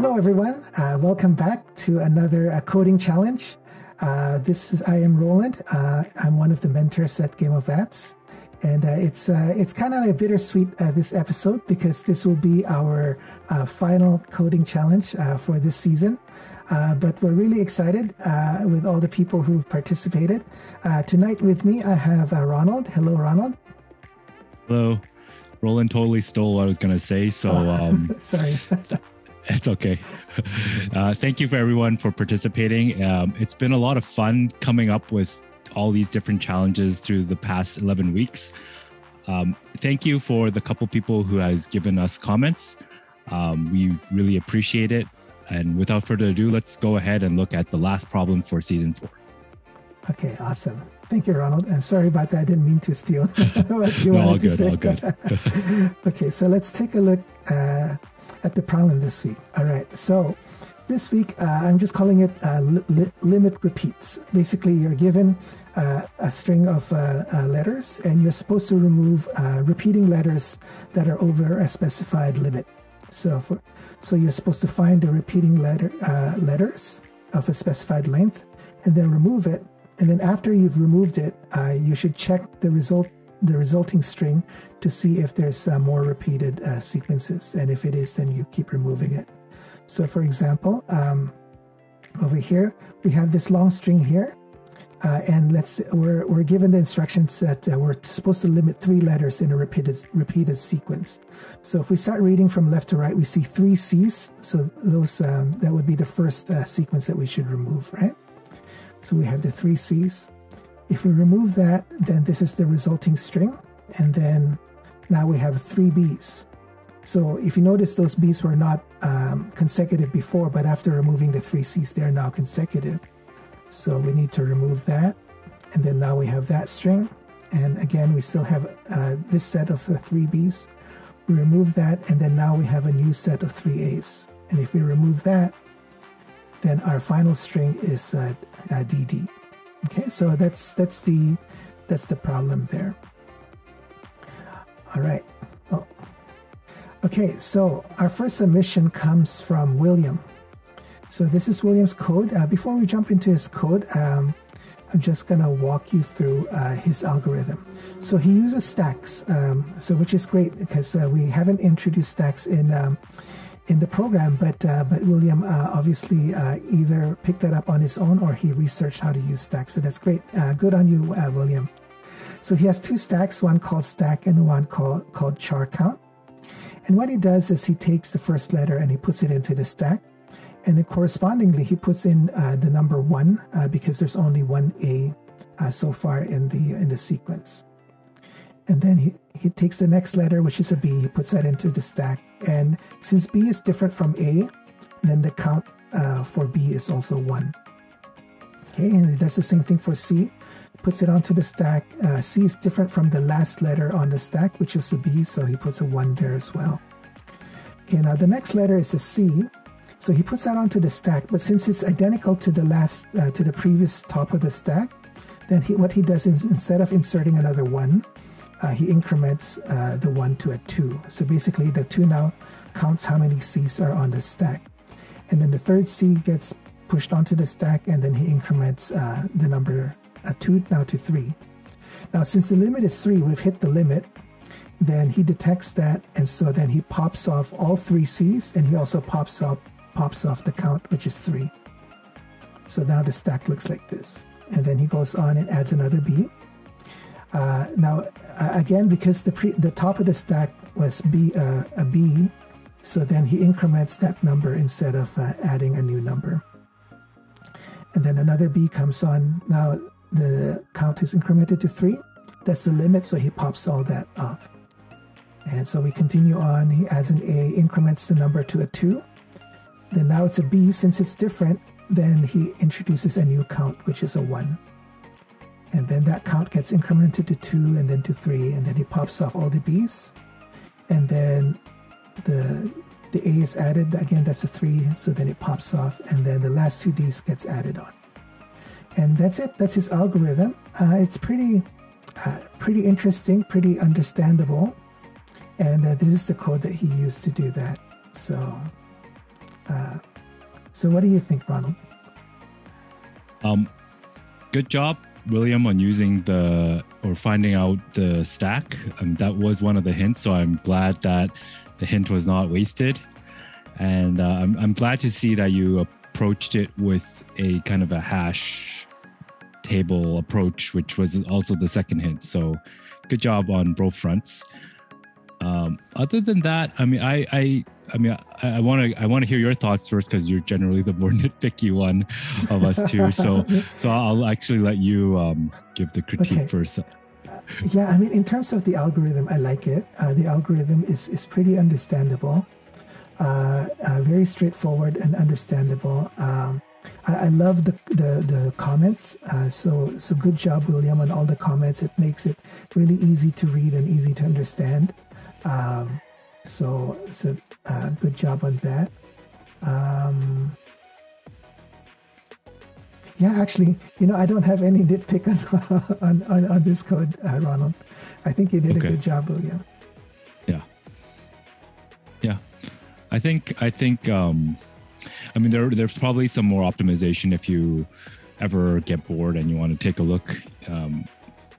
Hello, everyone. Welcome back to another coding challenge. I am Roland. I'm one of the mentors at Game of Apps. And it's kind of a bittersweet this episode because this will be our final coding challenge for this season. But we're really excited with all the people who've participated. Tonight with me, I have Ronald. Hello, Ronald. Hello. Roland totally stole what I was going to say, so sorry. It's okay. Thank you for everyone for participating. It's been a lot of fun coming up with all these different challenges through the past 11 weeks. Thank you for the couple people who has given us comments. We really appreciate it. And without further ado, let's go ahead and look at the last problem for season 4. Okay, awesome. Thank you, Ronald. I'm sorry about that. I didn't mean to steal what you wanted to say. All good. Okay, so let's take a look at the problem this week. All right, so this week I'm just calling it limit repeats. Basically, you're given a string of letters, and you're supposed to remove repeating letters that are over a specified limit. So you're supposed to find the repeating letters of a specified length, and then remove it. And then after you've removed it, you should check the resulting string to see if there's more repeated sequences. And if it is, then you keep removing it. So for example, over here, we have this long string here. And we're given the instructions that we're supposed to limit 3 letters in a repeated sequence. So if we start reading from left to right, we see 3 C's. So those that would be the first sequence that we should remove, right? So we have the 3 C's. If we remove that, then this is the resulting string. And then now we have 3 B's. So if you notice, those B's were not consecutive before, but after removing the 3 C's, they're now consecutive. So we need to remove that. And then now we have that string. And again, we still have this set of the 3 B's. We remove that, and then now we have a new set of 3 A's. And if we remove that, then our final string is DD. Okay, so that's the problem there. All right. Oh. Okay, so our first submission comes from William. So this is William's code. Before we jump into his code, I'm just gonna walk you through his algorithm. So he uses stacks, which is great because we haven't introduced stacks in the program, but William obviously either picked that up on his own or he researched how to use stacks. So that's great. Good on you, William. So he has 2 stacks, one called stack and one called char count. And what he does is he takes the first letter and he puts it into the stack. And then correspondingly, he puts in the number 1 because there's only 1 A so far in the sequence. And then he takes the next letter, which is a B, he puts that into the stack. And since B is different from A, then the count for B is also 1. Okay, and he does the same thing for C, puts it onto the stack. C is different from the last letter on the stack, which is a B, so he puts a 1 there as well. Okay, now the next letter is a C, so he puts that onto the stack, but since it's identical to the previous top of the stack, then what he does is instead of inserting another 1, he increments the 1 to a 2. So basically the 2 now counts how many C's are on the stack. And then the third C gets pushed onto the stack, and then he increments the number 2 now to 3. Now since the limit is 3, we've hit the limit, then he detects that, and so then he pops off all 3 C's, and he also pops off the count, which is 3. So now the stack looks like this. And then he goes on and adds another B. Now, again, because the top of the stack was a B, so then he increments that number instead of adding a new number. And then another B comes on. Now the count is incremented to 3. That's the limit, so he pops all that off. And so we continue on. He adds an A, increments the number to a 2. Then now it's a B. Since it's different, then he introduces a new count, which is a 1. And then that count gets incremented to 2 and then to 3, and then he pops off all the B's. And then the A is added. Again, that's a 3, so then it pops off, and then the last 2 D's gets added on. And that's it. That's his algorithm. It's pretty interesting, pretty understandable. And this is the code that he used to do that. So So what do you think, Ronald? Good job, William, on using finding out the stack. That was one of the hints, so I'm glad that the hint was not wasted. And I'm glad to see that you approached it with a kind of a hash table approach, which was also the second hint. So good job on both fronts. Other than that, I want to hear your thoughts first, because you're generally the more nitpicky one of us two. So I'll actually let you give the critique first. Yeah, I mean, in terms of the algorithm, I like it. The algorithm is pretty understandable, very straightforward and understandable. I love the comments. So good job, William, on all the comments. It makes it really easy to read and easy to understand. So good job on that. Yeah, actually, I don't have any nitpick on this code, Ronald. I think you did a good job, William. Yeah. I think. There's probably some more optimization if you ever get bored and you want to take a look.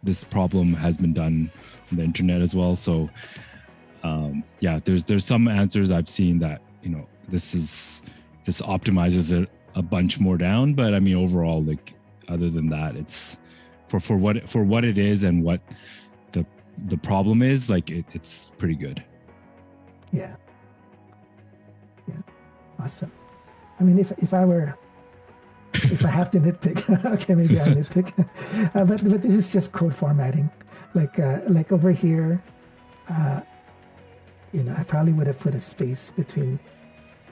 This problem has been done on the internet as well. So, there's some answers I've seen that this optimizes it a bunch more down. But I mean, overall, like other than that, it's for what it is and what the problem is. Like it's pretty good. Yeah. Awesome. I mean, if I have to nitpick, okay, maybe I'll nitpick. But this is just code formatting. Like over here, I probably would have put a space between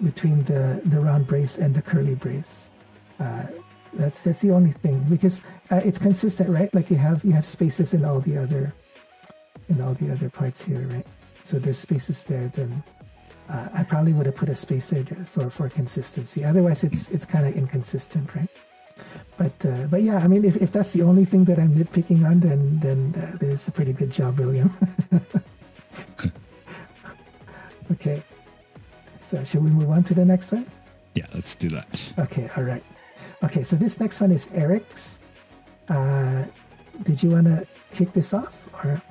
the round brace and the curly brace. That's the only thing, because it's consistent, right? Like you have spaces in all the other parts here, right? So there's spaces there. Then I probably would have put a space there for consistency. Otherwise, it's kind of inconsistent, right? But yeah, I mean, if that's the only thing that I'm nitpicking on, then this is a pretty good job, William. Okay, so should we move on to the next one? Yeah, let's do that. Okay, all right. Okay, so this next one is Eric's. Did you want to kick this off, or?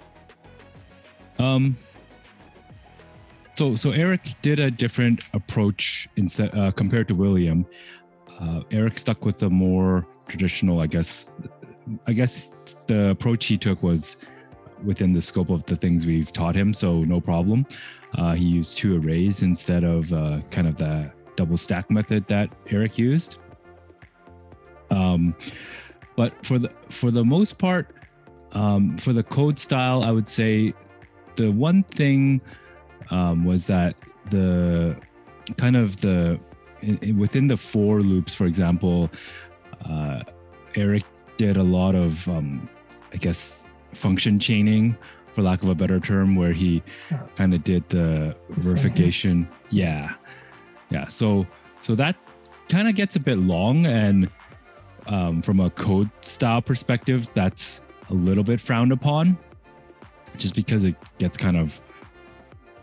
So Eric did a different approach instead compared to William. Eric stuck with a more traditional, I guess the approach he took was within the scope of the things we've taught him, so no problem. He used 2 arrays instead of kind of the double stack method that Eric used. But for the most part, for the code style, I would say the one thing was that within the for loops, for example, Eric did a lot of, function chaining, for lack of a better term, where he kind of did the verification. Yeah. So that kind of gets a bit long, and from a code style perspective, that's a little bit frowned upon, just because it gets kind of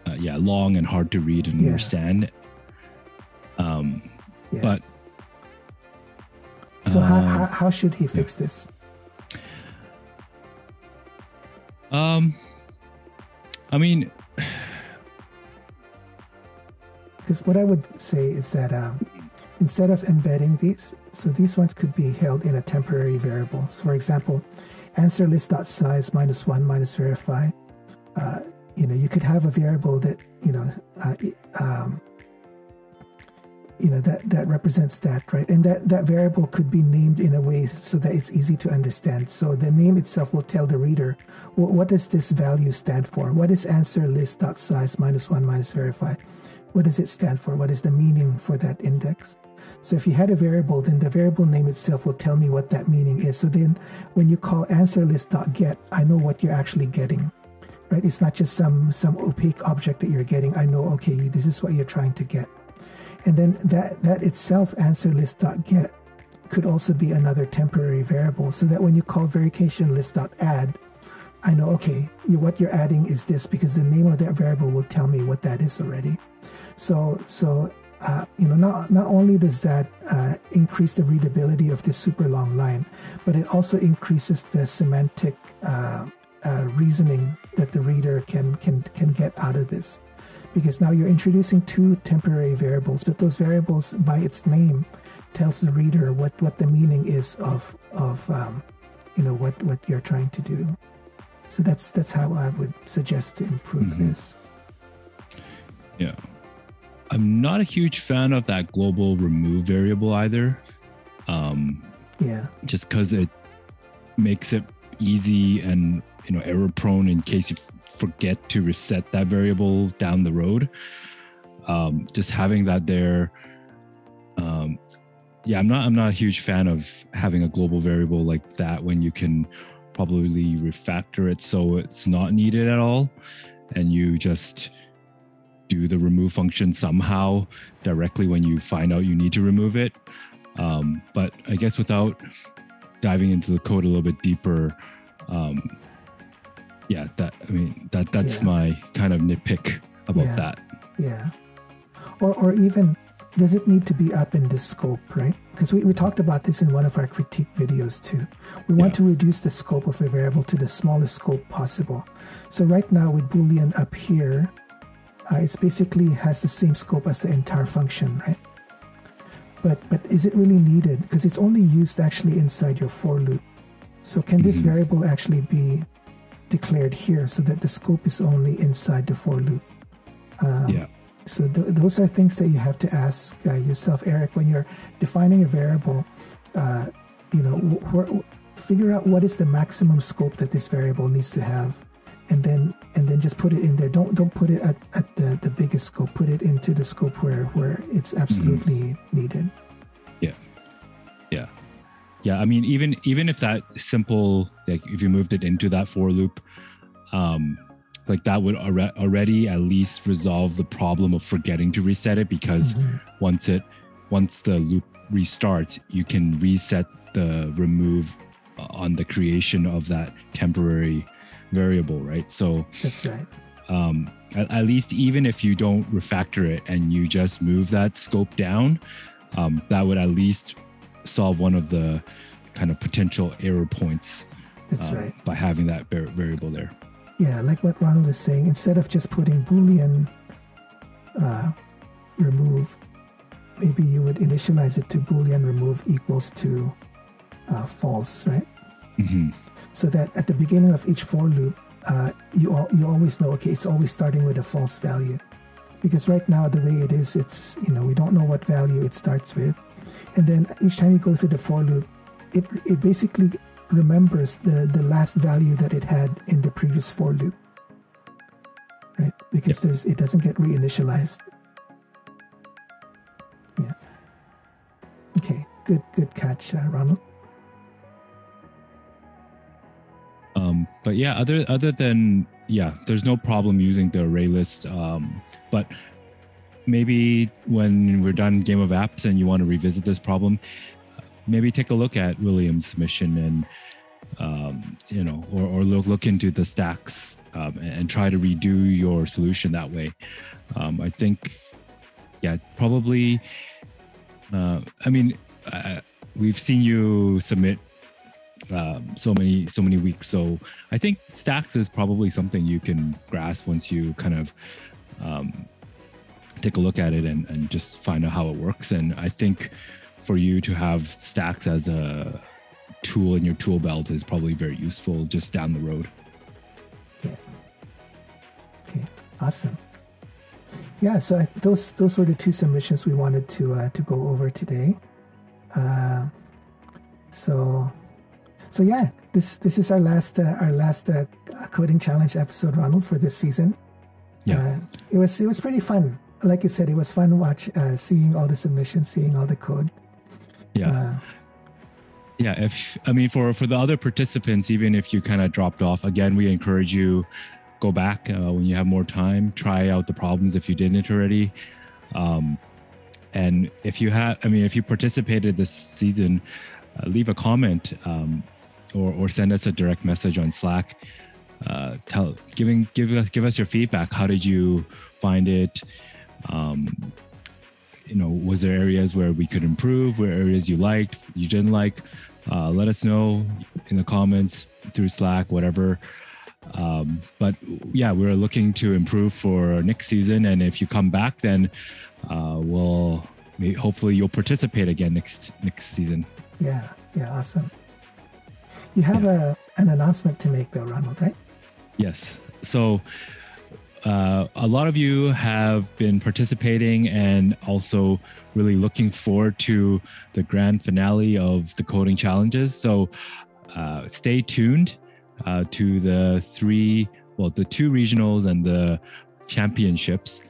long and hard to read and understand. But so how should he fix this? I mean, because what I would say is that instead of embedding these, so these ones could be held in a temporary variable. So for example, answer list.size -1 minus verify. You could have a variable that that represents that, right? And that variable could be named in a way so that it's easy to understand. So the name itself will tell the reader, what does this value stand for? What is answer list.size -1 minus verify? What does it stand for? What is the meaning for that index? So if you had a variable, then the variable name itself will tell me what that meaning is. So then when you call answer list.get, I know what you're actually getting, right? It's not just some opaque object that you're getting. I know, okay, this is what you're trying to get. And then that itself, answer list.get, could also be another temporary variable, so that when you call verification list.add, I know, okay, what you're adding is this, because the name of that variable will tell me what that is already. So not only does that increase the readability of this super long line, but it also increases the semantic reasoning that the reader can get out of this, because now you're introducing two temporary variables, but those variables by its name tells the reader what the meaning is of what you're trying to do. So that's how I would suggest to improve this. Yeah. I'm not a huge fan of that global remove variable either. Just because it makes it easy and error prone in case you forget to reset that variable down the road. Just having that there. I'm not a huge fan of having a global variable like that when you can probably refactor it so it's not needed at all, and you just do the remove function somehow directly when you find out you need to remove it. But I guess without diving into the code a little bit deeper, that's my kind of nitpick about that. Yeah. Or even, does it need to be up in the scope, right? Because we talked about this in one of our critique videos too. We want to reduce the scope of a variable to the smallest scope possible. So right now with Boolean up here, it basically has the same scope as the entire function, right? But is it really needed? Because it's only used actually inside your for loop. So can this variable actually be declared here so that the scope is only inside the for loop? So those are things that you have to ask yourself, Eric, when you're defining a variable. Figure out what is the maximum scope that this variable needs to have, and then just put it in there. Don't put it at the biggest scope. Put it into the scope where it's absolutely needed. Yeah. I mean, even if that simple, like if you moved it into that for loop, like that would already at least resolve the problem of forgetting to reset it, because once the loop restarts, you can reset the remove on the creation of that temporary variable, right? So that's right. At least even if you don't refactor it and you just move that scope down, that would at least solve one of the kind of potential error points. That's right. By having that variable there. Yeah, like what Ronald is saying, instead of just putting Boolean remove, maybe you would initialize it to Boolean remove equals to false, right? So that at the beginning of each for loop, you always know, okay, it's always starting with a false value. Because right now, the way it is, it's, we don't know what value it starts with. And then each time you go through the for loop, it basically remembers the last value that it had in the previous for loop, right? Because it doesn't get reinitialized. Yeah. Okay. Good catch, Ronald. But yeah, other than there's no problem using the array list. But maybe when we're done Game of Apps and you want to revisit this problem, maybe take a look at William's submission and or look into the stacks and try to redo your solution that way. I think probably. We've seen you submit so many weeks, so I think stacks is probably something you can grasp once you kind of take a look at it and just find out how it works. And I think for you to have stacks as a tool in your tool belt is probably very useful just down the road. Yeah. Okay. Awesome. Yeah. So those were the two submissions we wanted to go over today. So yeah, this is our last coding challenge episode, Ronald, for this season. Yeah. It was pretty fun. Like you said, it was fun seeing all the submissions, seeing all the code. Yeah. For the other participants, even if you kind of dropped off, again, we encourage you go back when you have more time, try out the problems if you didn't already. And if you participated this season, leave a comment or send us a direct message on Slack. Give us your feedback. How did you find it? was there areas where we could improve, where areas you liked, you didn't like? Let us know in the comments, through Slack, whatever. But yeah, we're looking to improve for next season. And if you come back, then hopefully you'll participate again next season. Yeah, awesome. You have an announcement to make though, Ronald, right? Yes. So a lot of you have been participating and also really looking forward to the grand finale of the coding challenges. So stay tuned to the two regionals and the championships.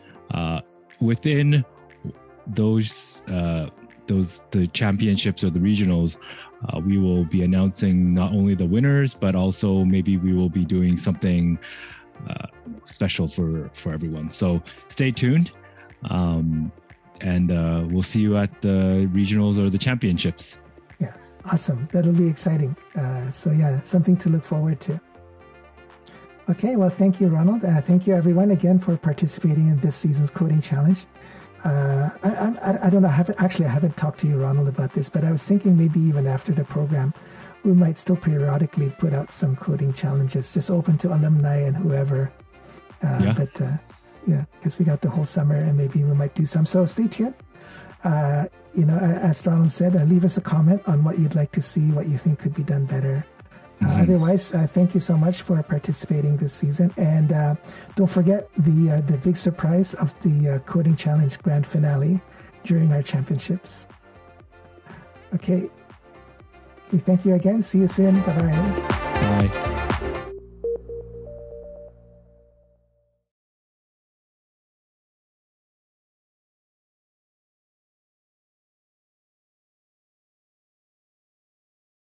Within those the championships or the regionals, we will be announcing not only the winners, but also maybe we will be doing something special for everyone. So stay tuned, and we'll see you at the regionals or the championships. Yeah, awesome. That'll be exciting. So yeah, something to look forward to. Okay, well, thank you, Ronald. Thank you, everyone, again for participating in this season's coding challenge. I don't know. I haven't talked to you, Ronald, about this, but I was thinking maybe even after the program, we might still periodically put out some coding challenges, just open to alumni and whoever. But because we got the whole summer, and maybe we might do some. So stay tuned. As Ronald said, leave us a comment on what you'd like to see, what you think could be done better. Otherwise, thank you so much for participating this season. And don't forget the big surprise of the Coding Challenge Grand Finale during our championships. Okay, thank you again. See you soon. Bye-bye. Bye.